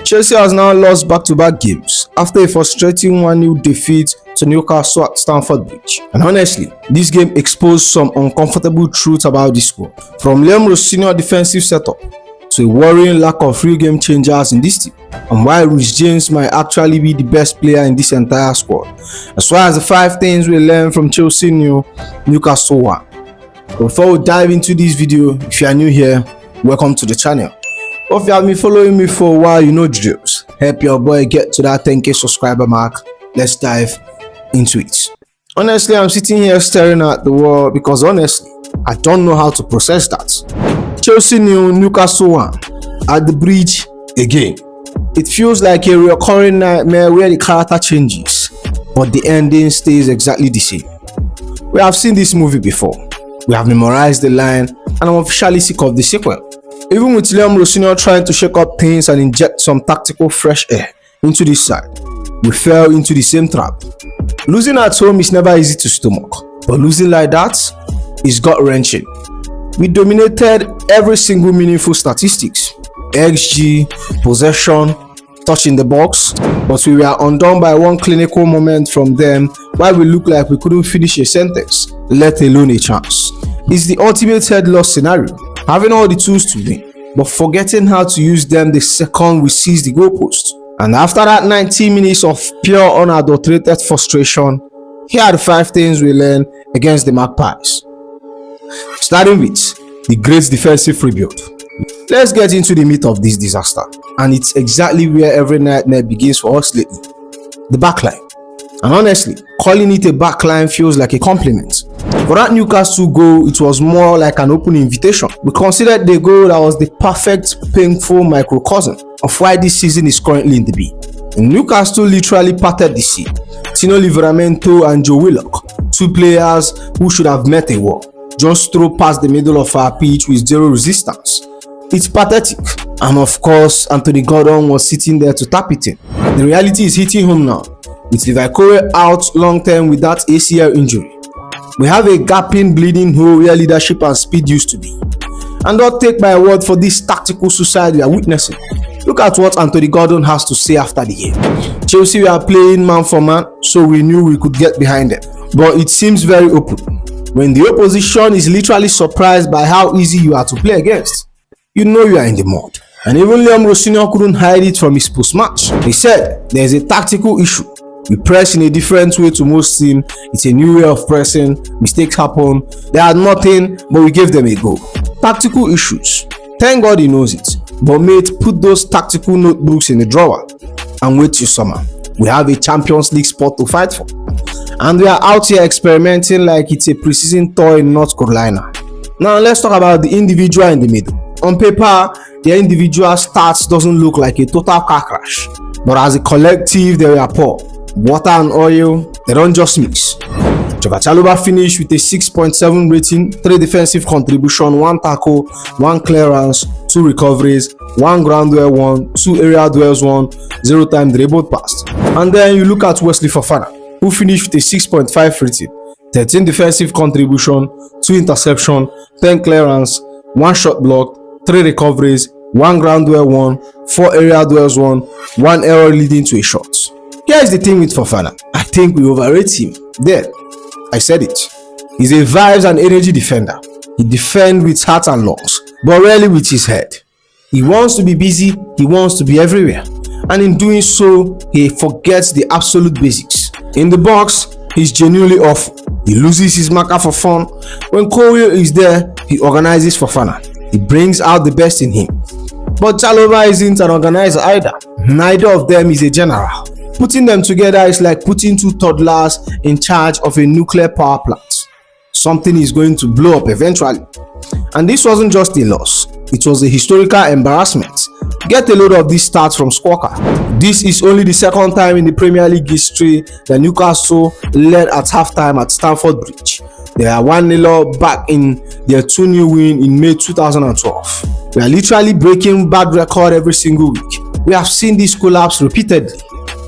Chelsea has now lost back-to-back games after a frustrating 1-0 defeat to Newcastle at Stamford Bridge. And honestly, this game exposed some uncomfortable truths about this squad. From Liam Rosenior defensive setup to a worrying lack of real game changers in this team, and why Reece James might actually be the best player in this entire squad, as well as the 5 things we learned from Chelsea Newcastle 1. Before we dive into this video, if you are new here, welcome to the channel. If you have been following me for a while, you know drills. Help your boy get to that 10k subscriber mark. Let's dive into it. Honestly, I'm sitting here staring at the wall because honestly, I don't know how to process that. Chelsea Newcastle 1 at the bridge again. It feels like a recurring nightmare where the character changes, but the ending stays exactly the same. We have seen this movie before. We have memorized the line, and I'm officially sick of the sequel. Even with Liam Rosenior trying to shake up things and inject some tactical fresh air into this side, we fell into the same trap. Losing at home is never easy to stomach, but losing like that is gut-wrenching. We dominated every single meaningful statistics, XG, possession, touch in the box, but we were undone by one clinical moment from them while we looked like we couldn't finish a sentence, let alone a chance. It's the ultimate headloss scenario. Having all the tools to win, but forgetting how to use them the second we seize the goalpost. And after that 90 minutes of pure unadulterated frustration, here are the 5 things we learned against the Magpies. Starting with the great defensive rebuild. Let's get into the meat of this disaster, and it's exactly where every nightmare begins for us lately. The backline. And honestly, calling it a backline feels like a compliment. For that Newcastle goal, it was more like an open invitation. We considered the goal that was the perfect, painful microcosm of why this season is currently in the B. And Newcastle literally parted the sea. Tino Livramento and Joe Willock, 2 players who should have met a wall, just throw past the middle of our pitch with 0 resistance. It's pathetic. And of course, Anthony Gordon was sitting there to tap it in. The reality is hitting home now. With Livakovic out long term with that ACL injury, we have a gaping, bleeding hole where leadership and speed used to be. And don't take my word for this tactical suicide we are witnessing. Look at what Anthony Gordon has to say after the game. Chelsea were playing man for man, so we knew we could get behind them. But it seems very open when the opposition is literally surprised by how easy you are to play against. You know you are in the mud. And even Liam Rosenior couldn't hide it from his post-match. He said there is a tactical issue. We press in a different way to most teams. It's a new way of pressing. Mistakes happen. They had nothing, but we gave them a go. Tactical issues. Thank God he knows it. But mate, put those tactical notebooks in the drawer and wait till summer. We have a Champions League spot to fight for. And we are out here experimenting like it's a preseason tour in North Carolina. Now let's talk about the individual in the middle. On paper, their individual stats doesn't look like a total car crash. But as a collective, they were poor. Water and oil, they don't just mix. Chalobah finished with a 6.7 rating, 3 defensive contribution, 1 tackle, 1 clearance, 2 recoveries, 1 ground duel won, 2 area duels won, 0 time dribbled passed. And then you look at Wesley Fofana, who finished with a 6.5 rating, 13 defensive contribution, 2 interception, 10 clearance, 1 shot blocked, 3 recoveries, 1 ground duel won, 4 area duels won, 1 error leading to a shot. Here's the thing with Fofana. I think we overrate him. There, I said it. He's a vibes and energy defender. He defends with heart and lungs, but rarely with his head. He wants to be busy, he wants to be everywhere. And in doing so, he forgets the absolute basics. In the box, he's genuinely awful. He loses his marker for fun. When Cole is there, he organizes Fofana. He brings out the best in him. But Chalobah isn't an organizer either. Neither of them is a general. Putting them together is like putting 2 toddlers in charge of a nuclear power plant. Something is going to blow up eventually. And this wasn't just a loss, it was a historical embarrassment. Get a load of these stats from Squawka. This is only the 2nd time in the Premier League history that Newcastle led at halftime at Stamford Bridge. They are 1-0 back in their 2-0 win in May 2012. We are literally breaking bad record every single week. We have seen this collapse repeatedly.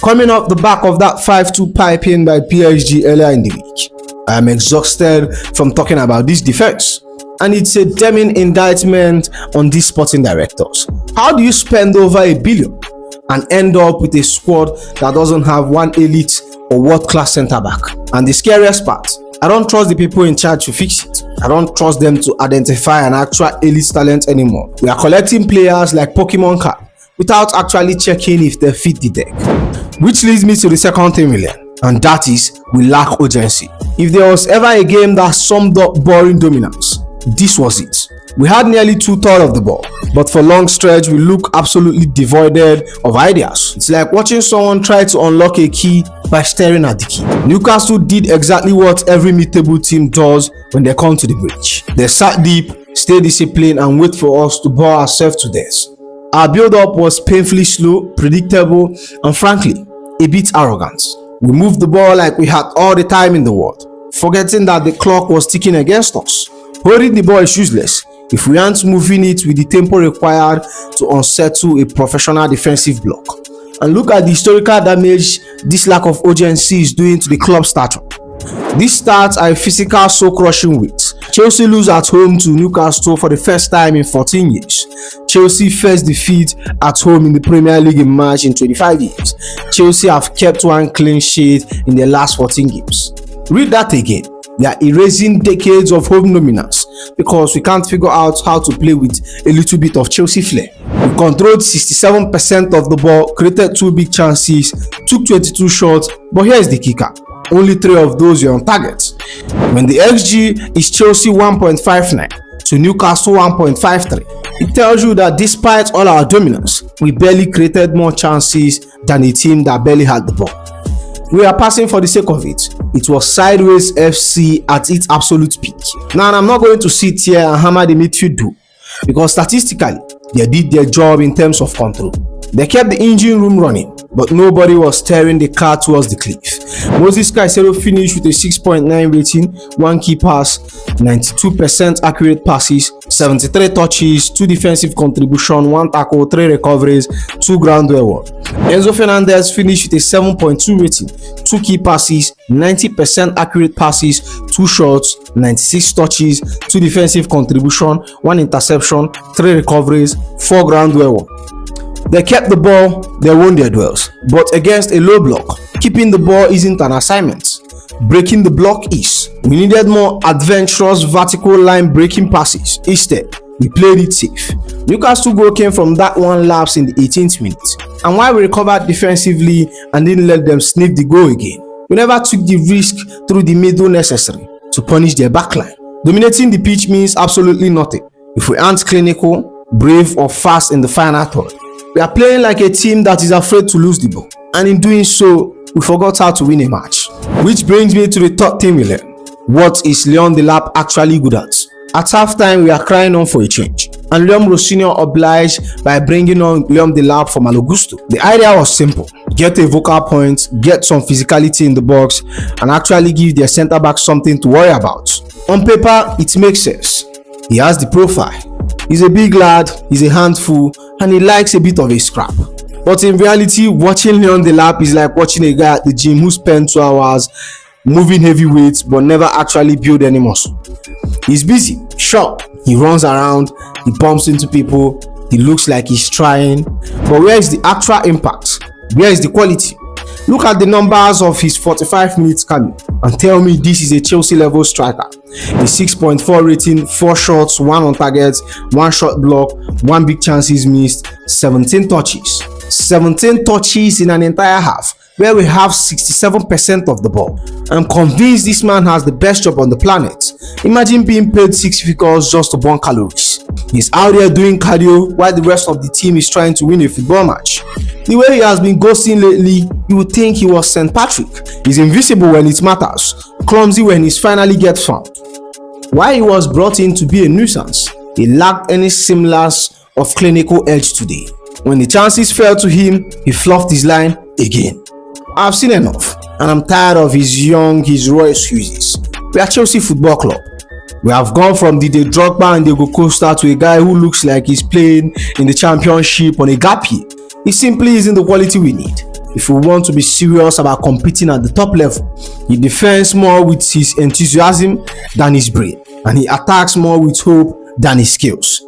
Coming off the back of that 5-2 piping by PSG earlier in the week, I am exhausted from talking about this defense. And it's a damning indictment on these sporting directors. How do you spend over $1 billion and end up with a squad that doesn't have one elite or world-class centre-back. And the scariest part, I don't trust the people in charge to fix it. I don't trust them to identify an actual elite talent anymore. We are collecting players like Pokemon card without actually checking if they fit the deck. Which leads me to the second thing we learned, and that is we lack urgency. If there was ever a game that summed up boring dominance, this was it. We had nearly 2/3 of the ball, but for long stretch we look absolutely devoid of ideas. It's like watching someone try to unlock a key by staring at the key. Newcastle did exactly what every mid-table team does when they come to the bridge. They sat deep, stay disciplined, and wait for us to bore ourselves to death. Our build-up was painfully slow, predictable, and frankly, a bit arrogant. We moved the ball like we had all the time in the world, forgetting that the clock was ticking against us. Holding the ball is useless if we aren't moving it with the tempo required to unsettle a professional defensive block. And look at the historical damage this lack of urgency is doing to the club stature. These stats are a physical soul-crushing weight. Chelsea lose at home to Newcastle for the first time in 14 years. Chelsea first defeat at home in the Premier League in March in 25 years. Chelsea have kept one clean sheet in their last 14 games. Read that again. They are erasing decades of home dominance because we can't figure out how to play with a little bit of Chelsea flair. We controlled 67% of the ball, created 2 big chances, took 22 shots, but here's the kicker. Only 3 of those were on target. When the XG is Chelsea 1.59 to Newcastle 1.53, it tells you that despite all our dominance, we barely created more chances than a team that barely had the ball. We are passing for the sake of it. It was sideways FC at its absolute peak. Now, I'm not going to sit here and hammer the midfield duo, because statistically, they did their job in terms of control. They kept the engine room running, but nobody was steering the car towards the cliff. Moses Caicedo finished with a 6.9 rating, 1 key pass, 92% accurate passes, 73 touches, 2 defensive contributions, 1 tackle, 3 recoveries, 2 ground duel. Enzo Fernandez finished with a 7.2 rating, 2 key passes, 90% accurate passes, 2 shots, 96 touches, 2 defensive contributions, 1 interception, 3 recoveries, 4 ground duel. They kept the ball, they won their duels, but against a low block, keeping the ball isn't an assignment. Breaking the block is. We needed more adventurous vertical line breaking passes. Instead, we played it safe. Newcastle goal came from that one lapse in the 18th minute, and while we recovered defensively and didn't let them sneak the goal again, we never took the risk through the middle necessary to punish their backline. Dominating the pitch means absolutely nothing if we aren't clinical, brave, or fast in the final third. We are playing like a team that is afraid to lose the ball, and in doing so, we forgot how to win a match. Which brings me to the third thing we learned. What is Liam Delap actually good at? At halftime, we are crying on for a change, and Liam Rosenior obliged by bringing on Liam Delap for Malo Gusto. The idea was simple: get a vocal point, get some physicality in the box, and actually give their centre-back something to worry about. On paper, it makes sense. He has the profile. He's a big lad, he's a handful, and he likes a bit of a scrap. But in reality, watching Liam Delap is like watching a guy at the gym who spent 2 hours moving heavy weights but never actually build any muscle. He's busy, sure, he runs around, he bumps into people, he looks like he's trying, but where is the actual impact? Where is the quality? Look at the numbers of his 45 minutes cameo and tell me this is a Chelsea level striker. A 6.4 rating, 4 shots, 1 on target, 1 shot block, 1 big chances missed, 17 touches. 17 touches in an entire half, where we have 67% of the ball. I'm convinced this man has the best job on the planet. Imagine being paid 6 figures just to burn calories. He's out there doing cardio while the rest of the team is trying to win a football match. The way he has been ghosting lately, you would think he was St. Patrick. He's invisible when it matters, clumsy when he finally gets found. While he was brought in to be a nuisance, he lacked any semblance of clinical edge today. When the chances fell to him, he fluffed his line again. I've seen enough, and I'm tired of his raw excuses. We are Chelsea Football Club. We have gone from the Drogba and Diego Costa to a guy who looks like he's playing in the championship on a gap year. He simply isn't the quality we need. If we want to be serious about competing at the top level, he defends more with his enthusiasm than his brain, and he attacks more with hope than his skills.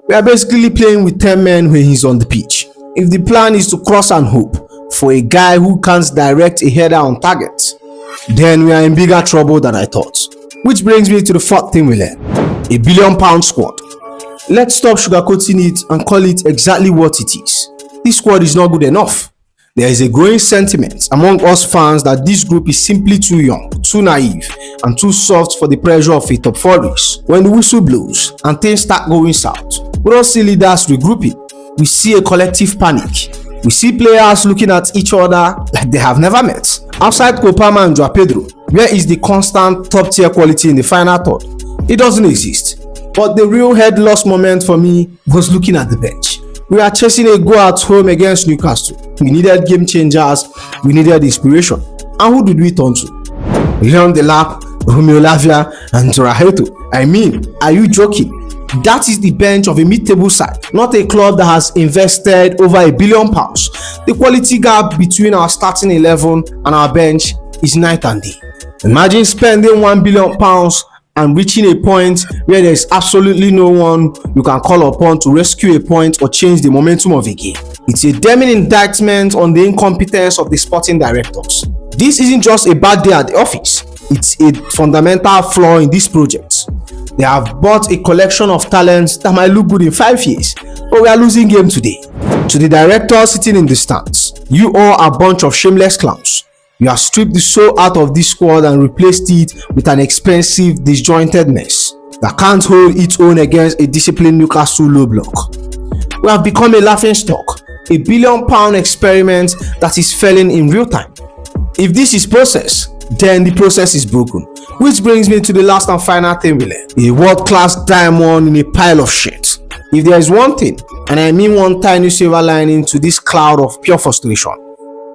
We are basically playing with 10 men when he's on the pitch. If the plan is to cross and hope for a guy who can't direct a header on target, then we are in bigger trouble than I thought. Which brings me to the fourth thing we learned: a £1 billion squad. Let's stop sugarcoating it and call it exactly what it is. This squad is not good enough. There is a growing sentiment among us fans that this group is simply too young, too naive, and too soft for the pressure of a top 4 race. When the whistle blows and things start going south, we don't see leaders regrouping. We see a collective panic. We see players looking at each other like they have never met. Outside Kopama and Joao Pedro, where is the constant top-tier quality in the final third? It doesn't exist. But the real head loss moment for me was looking at the bench. We are chasing a goal at home against Newcastle. We needed game changers, we needed inspiration. And who did we turn to? Liam Delap, Romeo Lavia, and Llorente. I mean, are you joking? That is the bench of a mid-table side, not a club that has invested over £1 billion. The quality gap between our starting 11 and our bench is night and day. Imagine spending £1 billion and reaching a point where there is absolutely no one you can call upon to rescue a point or change the momentum of a game. It's a damning indictment on the incompetence of the sporting directors. This isn't just a bad day at the office, it's a fundamental flaw in this project. They have bought a collection of talents that might look good in 5 years, but we are losing game today. To the directors sitting in the stands, you all are a bunch of shameless clowns. You have stripped the soul out of this squad and replaced it with an expensive, disjointed mess that can't hold its own against a disciplined Newcastle low block. We have become a laughingstock, a £1 billion experiment that is failing in real time. If this is process, then the process is broken. Which brings me to the last and final thing we learned: a world-class diamond in a pile of shit. If there is one thing, and I mean one tiny silver lining to this cloud of pure frustration,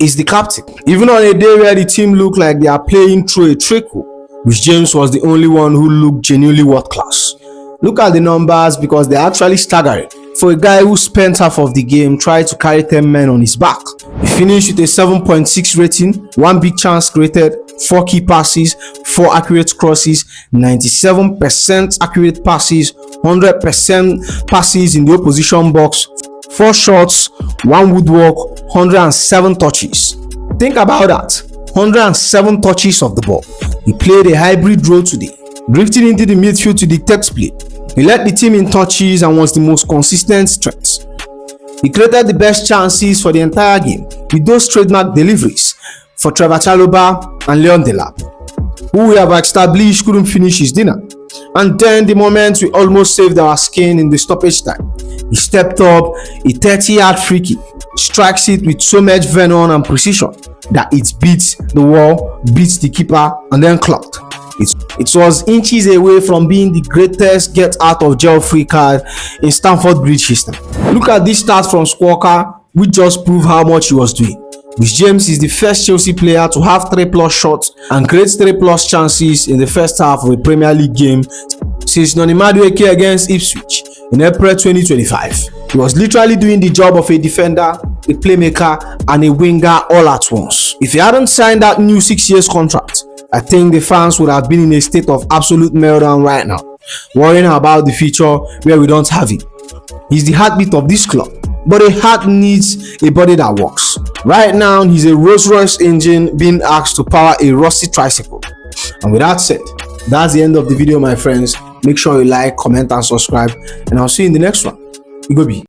is the captain. Even on a day where the team looked like they are playing through a trickle, Reece James was the only one who looked genuinely world class. Look at the numbers, because they're actually staggering. For a guy who spent half of the game trying to carry 10 men on his back, he finished with a 7.6 rating, 1 big chance created, 4 key passes, 4 accurate crosses, 97% accurate passes, 100% passes in the opposition box, 4 shots, 1 woodwork, 107 touches. Think about that, 107 touches of the ball. He played a hybrid role today, drifting into the midfield to dictate play. He led the team in touches and was the most consistent threat. He created the best chances for the entire game with those trademark deliveries for Trevor Chalobah and Liam Delap, who we have established couldn't finish his dinner. And then the moment we almost saved our skin in the stoppage time, he stepped up, a 30-yard free kick, strikes it with so much venom and precision that it beats the wall, beats the keeper, and then clocked. It was inches away from being the greatest get out of jail free card in Stamford Bridge history. Look at this start from Squawker, which just proved how much he was doing. Reece James is the first Chelsea player to have 3+ shots and create 3+ chances in the first half of a Premier League game since Noni Madueke against Ipswich in April 2025. He was literally doing the job of a defender, a playmaker, and a winger all at once. If he hadn't signed that new 6-year contract, I think the fans would have been in a state of absolute meltdown right now, worrying about the future where we don't have him. He's the heartbeat of this club, but a heart needs a body that works. Right now, he's a Rolls-Royce engine being asked to power a rusty tricycle. And with that said, that's the end of the video, my friends. Make sure you like, comment, and subscribe, and I'll see you in the next one. Igobi.